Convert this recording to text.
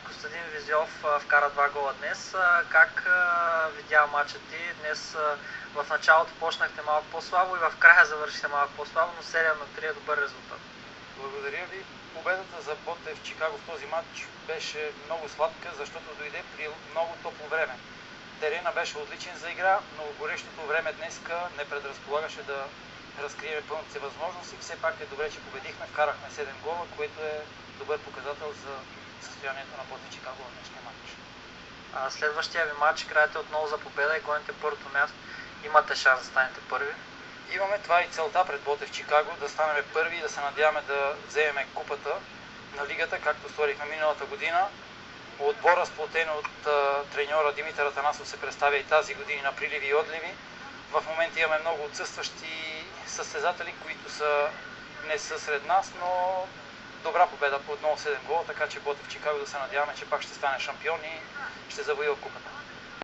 Костадин Визиов вкара 2 гола днес. Как видя матча ти? Днес в началото почнахте малко по-слабо и в края завършихте малко по-слабо, но 7-3 е добър резултат. Благодаря ви. Победата за Ботев в Чикаго в този матч беше много сладка, защото дойде при много топло време. Терена беше отличен за игра, но горещото време днеска не предразполагаше да разкрием пълните си възможности. Все пак е добре, че победихме, вкарахме 7 гола, което е добър показател за състоянието на Ботев Чикаго в днешния матч. Следващия ви матч играете отново за победа и гоните първото място. Имате шанс да станете първи? Имаме, това и целта пред Ботев Чикаго, да станем първи и да се надяваме да вземем купата на лигата, както сторихме миналата година. Отбора, сплотен от треньора Димитър Атанасов, се представя и тази година на приливи и отливи. В момента имаме много отсъстващи състезатели, които не са сред нас, но добра победа по отново 7 гола, така че Ботев Чикаго да се надяваме, че пак ще стане шампион и ще завоюва купата.